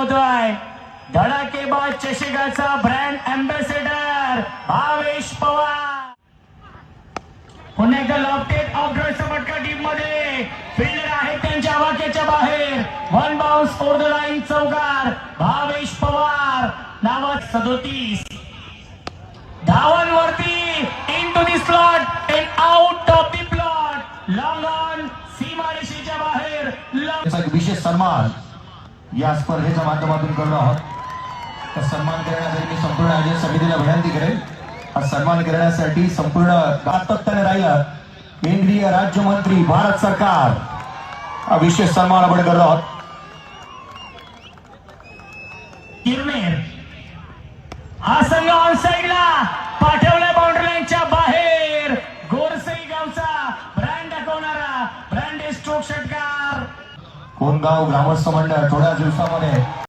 होतोय धडाकेबाज चषकाचा brand ambassador Bhavesh Pawar. पुन्हा एकदा लॉफ्टेड ऑफरोडचा फटका टीम मध्ये फिल्डर आहे त्यांच्या आवाक्याच्या बाहेर. One bounce over the line चौकार भावेश पवार नावात 37 धावांवरती into the slot and out of the plot. Long on सीमारेषेच्या बाहेर. विशेष सन्मान या स्पर्धेच्या माध्यमातून करणार आहोत. तर सन्मान करण्यासाठी मी संपूर्ण आयोजन समितीला विनंती करेन. हा सन्मान करण्यासाठी संपूर्ण सातत्याने राहिलं केंद्रीय राज्यमंत्री भारत सरकार हा विशेष सन्मान आपण करत आहोत. किरमेर हा संघ ऑन साइडला पाठवल्या बाउंड्री लाईनच्या बाहेर. गोरसई गावचा ब्रँड दाखवणारा ब्रँड स्ट्रोक षटकार. कोणगाव ग्रामस्थ मंडळ थोड्या दिवसामध्ये